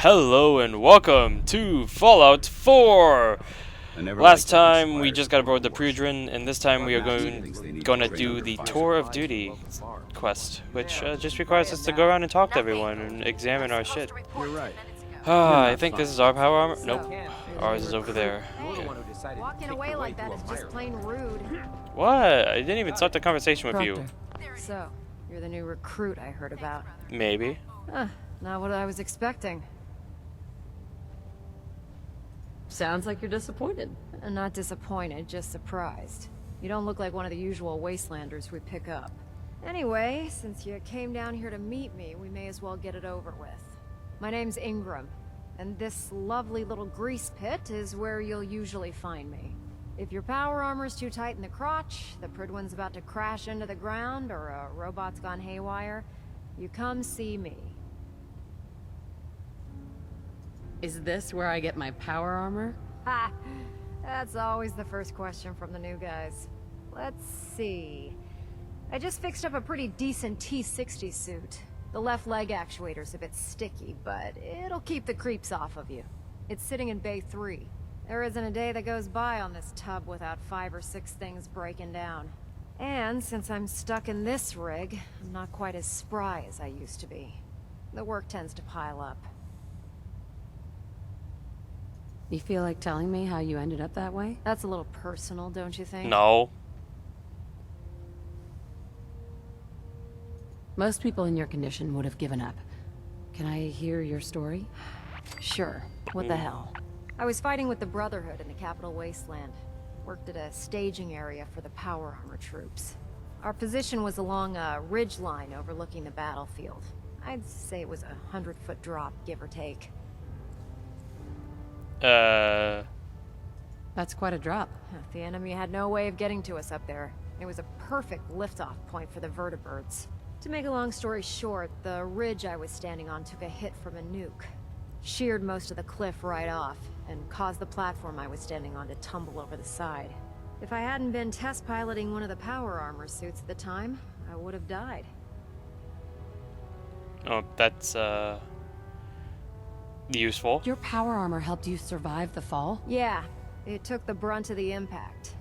Hello and welcome to Fallout 4! Last time we just got aboard the Prydwen, and this time we are gonna do the Tour of Duty quest, which just requires us to go around and talk to everyone and examine our shit. You're right. I think this is our power armor. Nope. Ours is over there. Okay. Walking away like that is just plain rude. What? I didn't even start the conversation with you. So, you're the new recruit I heard about. Maybe. Not what I was expecting. Sounds like you're disappointed. Not disappointed, just surprised. You don't look like one of the usual wastelanders we pick up. Anyway, since you came down here to meet me, we may as well get it over with. My name's Ingram, and this lovely little grease pit is where you'll usually find me. If your power armor's too tight in the crotch, the Prydwen's about to crash into the ground, or a robot's gone haywire, you come see me. Is this where I get my power armor? Ha! That's always the first question from the new guys. Let's see. I just fixed up a pretty decent T-60 suit. The left leg actuator's a bit sticky, but it'll keep the creeps off of you. It's sitting in Bay 3. There isn't a day that goes by on this tub without 5 or 6 things breaking down. And since I'm stuck in this rig, I'm not quite as spry as I used to be. The work tends to pile up. You feel like telling me how you ended up that way? That's a little personal, don't you think? No. Most people in your condition would have given up. Can I hear your story? Sure. What the hell? I was fighting with the Brotherhood in the Capital Wasteland. Worked at a staging area for the power armor troops. Our position was along a ridge line overlooking the battlefield. I'd say it was a 100-foot drop, give or take. That's quite a drop. The enemy had no way of getting to us up there. It was a perfect liftoff point for the vertibirds. To make a long story short, the ridge I was standing on took a hit from a nuke. Sheared most of the cliff right off, and caused the platform I was standing on to tumble over the side. If I hadn't been test piloting one of the power armor suits at the time, I would have died. Oh, that's, useful. Your power armor helped you survive the fall? Yeah, it took the brunt of the impact.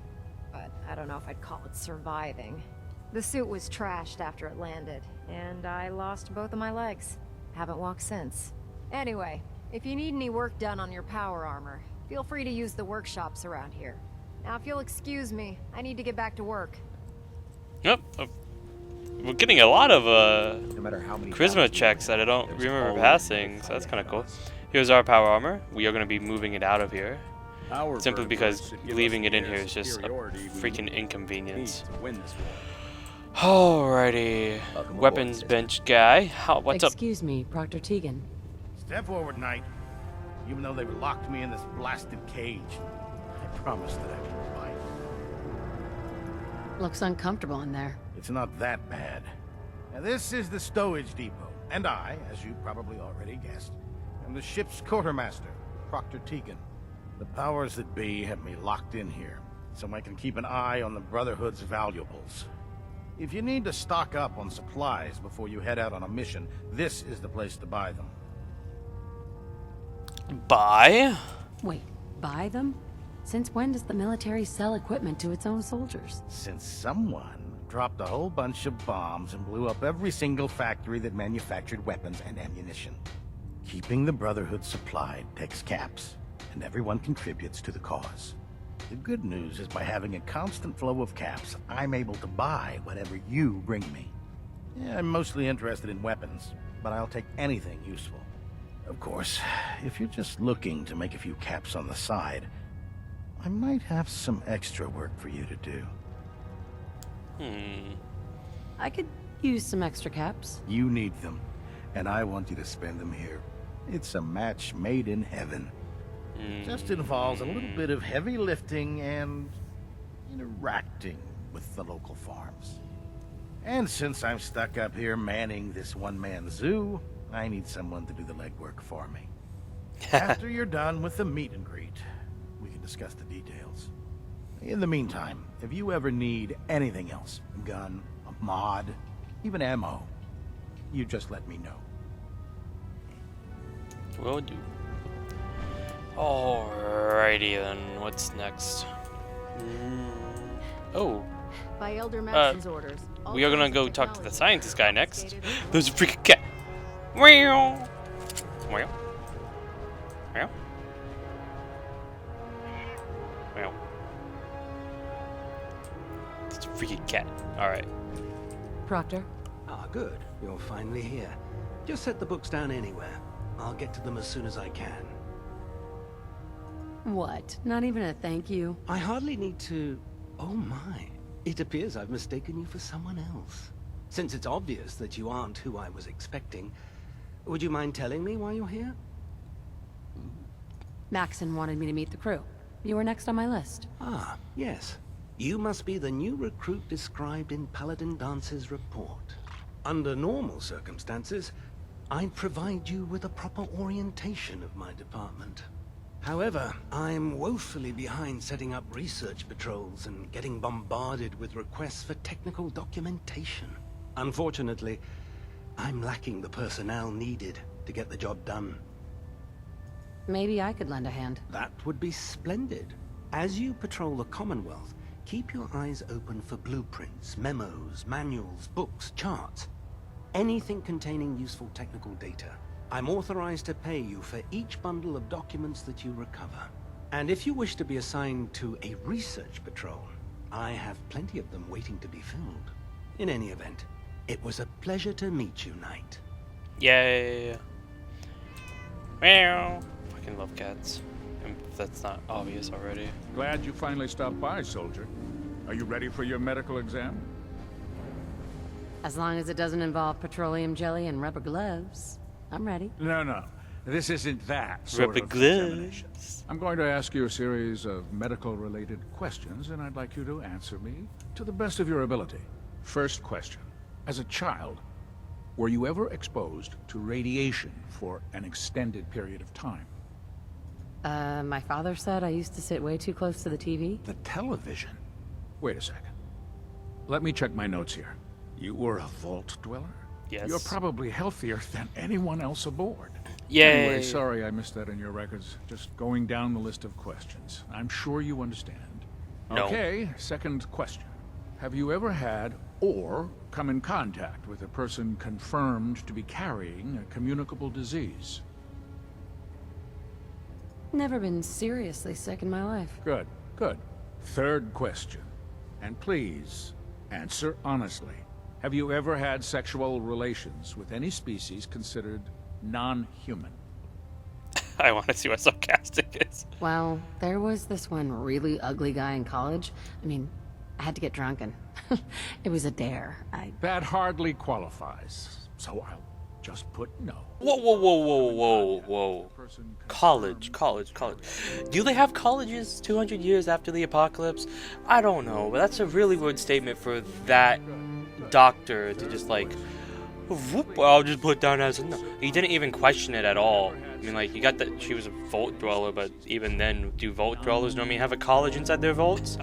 But I don't know if I'd call it surviving. The suit was trashed after it landed, and I lost both of my legs. Haven't walked since. Anyway, if you need any work done on your power armor, feel free to use the workshops around here. Now, if you'll excuse me, I need to get back to work. Yep. We're getting a lot of No matter how many charisma checks that I don't remember passing, so that's kind of cool. Here's our power armor. We are going to be moving it out of here, simply because leaving it in here is just a freaking inconvenience. Alrighty, weapons bench guy. What's up? Excuse me, Proctor Tegan. Step forward, Knight. Even though they've locked me in this blasted cage, I promised that I would fight. Looks uncomfortable in there. It's not that bad. Now, this is the stowage depot, and I, as you probably already guessed, am the ship's quartermaster, Proctor Tegan. The powers that be have me locked in here, so I can keep an eye on the Brotherhood's valuables. If you need to stock up on supplies before you head out on a mission, this is the place to buy them. Buy? Wait, buy them? Since when does the military sell equipment to its own soldiers? Since someone dropped a whole bunch of bombs and blew up every single factory that manufactured weapons and ammunition. Keeping the Brotherhood supplied takes caps, and everyone contributes to the cause. The good news is by having a constant flow of caps, I'm able to buy whatever you bring me. Yeah, I'm mostly interested in weapons, but I'll take anything useful. Of course, if you're just looking to make a few caps on the side, I might have some extra work for you to do. I could use some extra caps. You need them, and I want you to spend them here. It's a match made in heaven. Just involves a little bit of heavy lifting and interacting with the local farms. And since I'm stuck up here manning this one-man zoo, I need someone to do the legwork for me. After you're done with the meet and greet, we can discuss the details. In the meantime, if you ever need anything else, a gun, a mod, even ammo, you just let me know. Will do. Alrighty then, what's next? Oh, By Elder Maxon's orders. we are gonna go talk to the scientist guy next. There's a freaking cat. Meow. Meow. Meow. Meow. It's a freaking cat. Alright. Proctor? Ah, good. You're finally here. Just set the books down anywhere. I'll get to them as soon as I can. What? Not even a thank you? I hardly need to... Oh my. It appears I've mistaken you for someone else. Since it's obvious that you aren't who I was expecting, would you mind telling me why you're here? Maxon wanted me to meet the crew. You were next on my list. Ah, yes. You must be the new recruit described in Paladin Dance's report. Under normal circumstances, I'd provide you with a proper orientation of my department. However, I'm woefully behind setting up research patrols and getting bombarded with requests for technical documentation. Unfortunately, I'm lacking the personnel needed to get the job done. Maybe I could lend a hand. That would be splendid. As you patrol the Commonwealth, keep your eyes open for blueprints, memos, manuals, books, charts. Anything containing useful technical data. I'm authorized to pay you for each bundle of documents that you recover. And if you wish to be assigned to a research patrol, I have plenty of them waiting to be filled. In any event, it was a pleasure to meet you, Knight. Yay. Meow. Fucking love cats. If that's not obvious already. Glad you finally stopped by, soldier. Are you ready for your medical exam? As long as it doesn't involve petroleum jelly and rubber gloves. I'm ready. No. This isn't that sort Rubber of gloves. examination. I'm going to ask you a series of medical-related questions, and I'd like you to answer me to the best of your ability. First question. As a child, were you ever exposed to radiation for an extended period of time? My father said I used to sit way too close to the TV. The television? Wait a second. Let me check my notes here. You were a vault dweller? Yes. You're probably healthier than anyone else aboard. Yay. Anyway, sorry I missed that in your records. Just going down the list of questions. I'm sure you understand. No. Okay, second question. Have you ever had or come in contact with a person confirmed to be carrying a communicable disease? Never been seriously sick in my life. Good. Third question. And please, answer honestly. Have you ever had sexual relations with any species considered non-human? I want to see what sarcastic is. Well, there was this one really ugly guy in college. I mean, I had to get drunk and it was a dare. That hardly qualifies, so I'll just put no. Whoa. College. Do they have colleges 200 years after the apocalypse? I don't know, but that's a really weird statement for that doctor to just like, whoop, I'll just put down as a no. He didn't even question it at all. I mean, like, you got that she was a vault dweller, but even then, do vault dwellers normally have a college inside their vaults?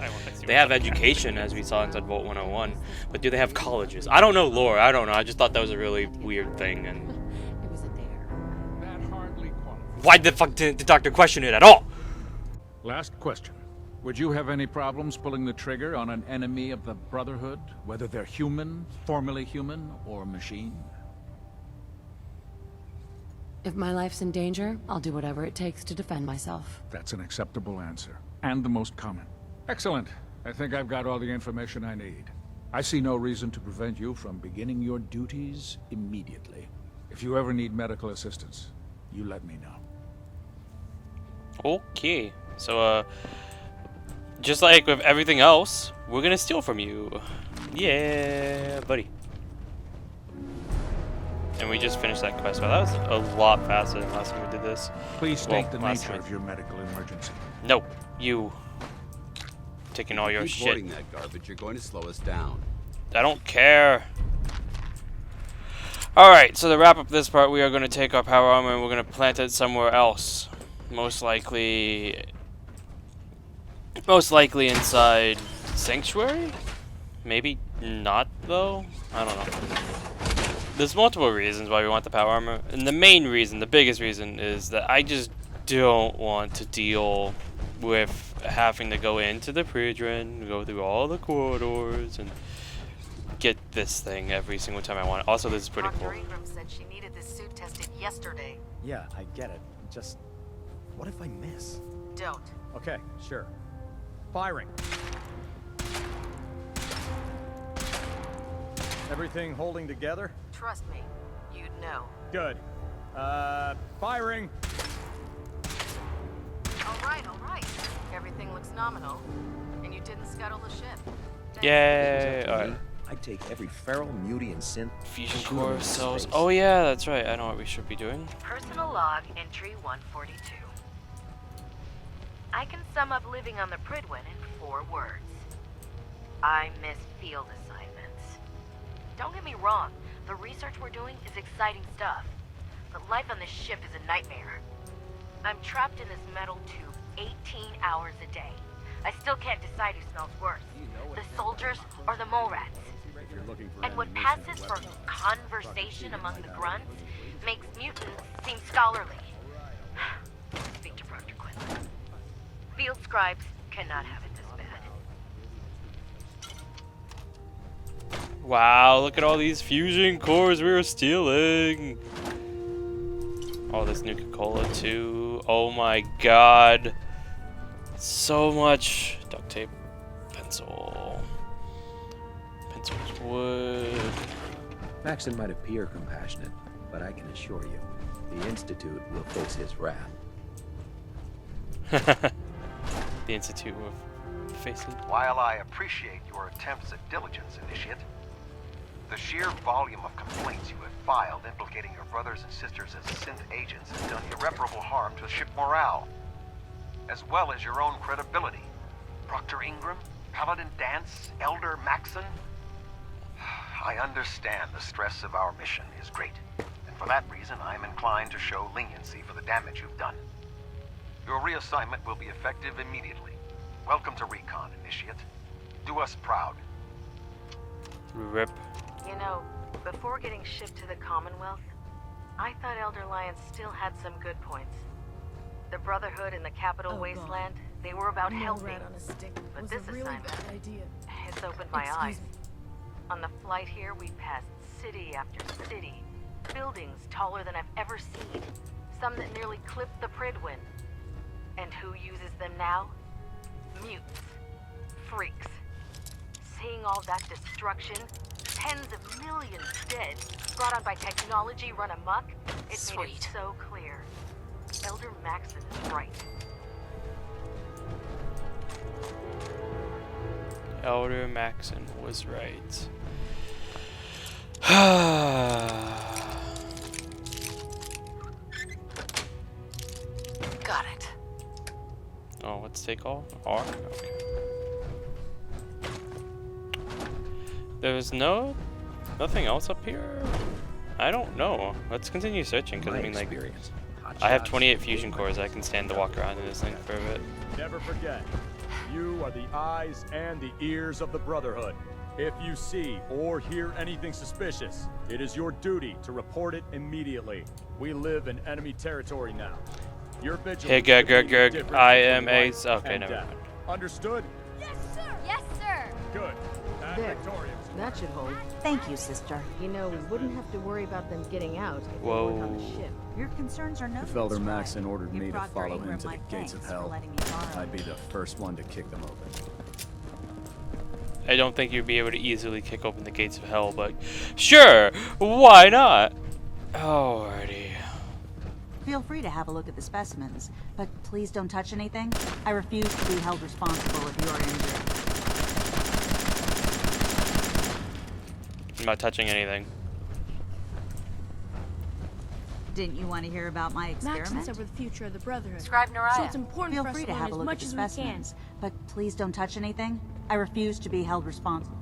They have education, as we saw inside Vault 101, but do they have colleges? I don't know lore, I don't know, I just thought that was a really weird thing, and... It was a dare. That hardly qualifies. Why the fuck didn't the doctor question it at all? Last question. Would you have any problems pulling the trigger on an enemy of the Brotherhood, whether they're human, formerly human, or machine? If my life's in danger, I'll do whatever it takes to defend myself. That's an acceptable answer, and the most common. Excellent. I think I've got all the information I need. I see no reason to prevent you from beginning your duties immediately. If you ever need medical assistance, you let me know. Okay, so, just like with everything else, we're gonna steal from you. Yeah, buddy. And we just finished that quest. Well, that was a lot faster than last time we did this. Please state Well, the last nature time. of your medical emergency. No, you. Taking all your Keep shit. boarding that garbage, you're going to slow us down. I don't care. Alright, so to wrap up this part, we are going to take our power armor and we're going to plant it somewhere else. Most likely inside Sanctuary? Maybe not, though? I don't know. there's multiple reasons why we want the power armor, and the main reason, the biggest reason, is that I just don't want to deal with having to go into the Prydwen, go through all the corridors, and get this thing every single time I want it. Also, this is pretty cool. Dr. Ingram said she needed this suit tested yesterday. Yeah, I get it. Just, what if I miss? Don't. Okay, sure. Firing. Everything holding together? Trust me, you'd know. Good. Firing. All right. Everything looks nominal. And you didn't scuttle the ship. Yay! Alright. I'd take every feral, mutie, and synth. Fusion shoot 'em core into cells. space. Oh yeah, that's right. I know what we should be doing. Personal log entry 142. I can sum up living on the Prydwen in 4 words. I miss field assignments. Don't get me wrong, the research we're doing is exciting stuff. But life on this ship is a nightmare. I'm trapped in this metal tube 18 hours a day. I still can't decide who smells worse, the soldiers or the mole rats. And what passes for conversation among the grunts makes mutants seem scholarly. Speak to Dr. Quinlan. Field scribes cannot have it this bad. Wow, look at all these fusion cores we were stealing. Oh, this Nuka-Cola too. Oh my god. So much duct tape. Pencil. Pencils, wood. Maxon might appear compassionate, but I can assure you, the Institute will face his wrath. The Institute will face it. While I appreciate your attempts at diligence, Initiate, the sheer volume of complaints you have filed implicating your brothers and sisters as synth agents has done irreparable harm to ship morale, as well as your own credibility. Dr. Ingram, Paladin Dance, Elder Maxon. I understand the stress of our mission is great, and for that reason I am inclined to show leniency for the damage you've done. Your reassignment will be effective immediately. Welcome to Recon, Initiate. Do us proud. Rip. You know, before getting shipped to the Commonwealth, I thought Elder Lyons still had some good points. The Brotherhood in the Capital Wasteland, they were about helping. But this assignment has opened my eyes. On the flight here, we passed city after city. Buildings taller than I've ever seen. Some that nearly clipped the Prydwen. And who uses them now? Mutants. Freaks. Seeing all that destruction, tens of millions dead, brought on by technology run amok, it made it so clear. Elder Maxon is right. Elder Maxon was right. Got it. Oh, let's take all? R? Okay. There's nothing else up here? I don't know. Let's continue searching, because I mean, like, I have 28 fusion cores. I can stand to walk around in this thing for a bit. Never forget, you are the eyes and the ears of the Brotherhood. If you see or hear anything suspicious, it is your duty to report it immediately. We live in enemy territory now. Your vigilance. Hey, Gerg, I am a. Okay, never mind. Understood? Yes, sir! Yes, sir! Good. There. That should hold. Thank you, sister. You know, we wouldn't have to worry about them getting out if they weren't on the ship. Your concerns are no. If Elder Maxon ordered me to follow him to the gates of hell, I'd be the first one to kick them open. I don't think you'd be able to easily kick open the gates of hell, but sure, why not? Alrighty. Feel free to have a look at the specimens, but please don't touch anything. I refuse to be held responsible if you are injured. I'm not touching anything. Didn't you want to hear about my experiment? Maxon's over the future of the Brotherhood. Scribe Nariah. So it's important Feel for us free to to learn have a as look at much the as we can. specimens, but please don't touch anything. I refuse to be held responsible.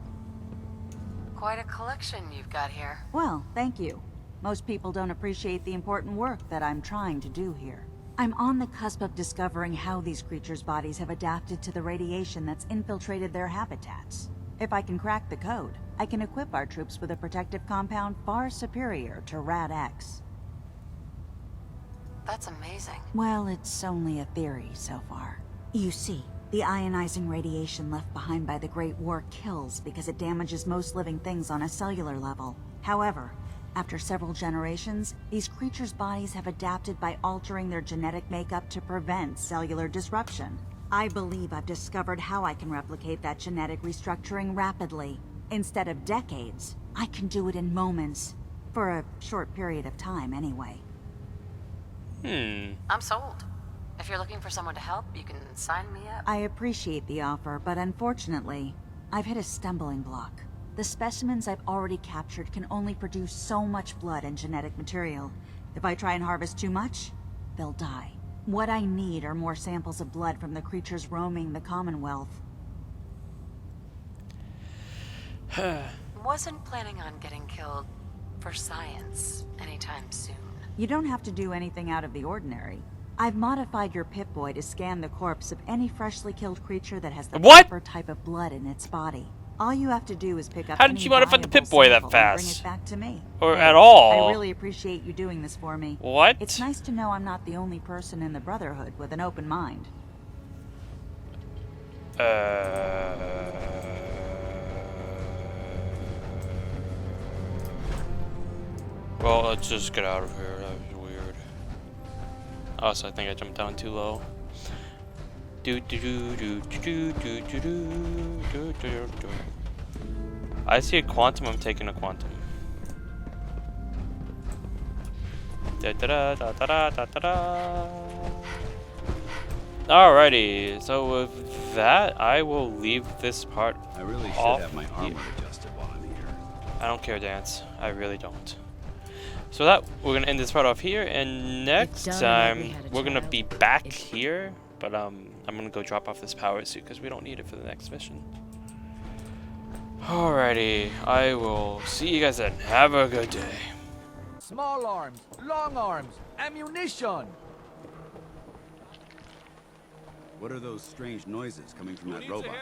Quite a collection you've got here. Well, thank you. Most people don't appreciate the important work that I'm trying to do here. I'm on the cusp of discovering how these creatures' bodies have adapted to the radiation that's infiltrated their habitats. If I can crack the code, I can equip our troops with a protective compound far superior to Rad-X. That's amazing. Well, it's only a theory so far. You see, the ionizing radiation left behind by the Great War kills because it damages most living things on a cellular level. However, after several generations, these creatures' bodies have adapted by altering their genetic makeup to prevent cellular disruption. I believe I've discovered how I can replicate that genetic restructuring rapidly. Instead of decades, I can do it in moments. For a short period of time, anyway. I'm sold. If you're looking for someone to help, you can sign me up. I appreciate the offer, but unfortunately, I've hit a stumbling block. The specimens I've already captured can only produce so much blood and genetic material. If I try and harvest too much, they'll die. What I need are more samples of blood from the creatures roaming the Commonwealth. Wasn't planning on getting killed for science anytime soon. You don't have to do anything out of the ordinary. I've modified your Pip-Boy to scan the corpse of any freshly killed creature that has the proper type of blood in its body. All you have to do is pick up. How did you modify the Pip-Boy that fast? Bring it back to me. Or at all? I really appreciate you doing this for me. What? It's nice to know I'm not the only person in the Brotherhood with an open mind. Well, let's just get out of here. That was weird. Also, I think I jumped down too low. I see a quantum. I'm taking a quantum. Alrighty, so with that, I will leave this part I really should off have my armor adjusted while I'm here. I don't care, Dance. I really don't. So that we're gonna end this part off here, and next time we're gonna be back here. But I'm gonna go drop off this power suit because we don't need it for the next mission. Alrighty, I will see you guys then. Have a good day. Small arms, long arms, ammunition. What are those strange noises coming from that robot?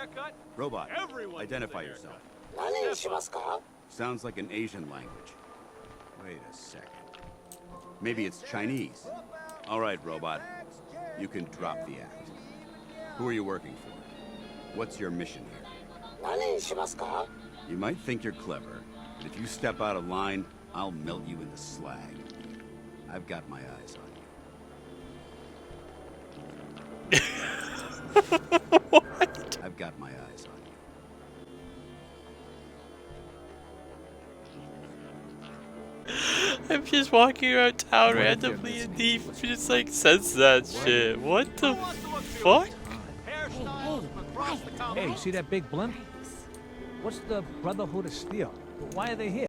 Robot, identify yourself. Sounds like an Asian language. Wait a second. Maybe it's Chinese. All right, robot. You can drop the act. Who are you working for? What's your mission here? You might think you're clever, but if you step out of line, I'll melt you into slag. I've got my eyes on you. What? I've got my eyes on you. I'm just walking around town randomly and he just like says that shit. What the fuck? Hey, see that big blimp? What's the Brotherhood of Steel? Why are they here?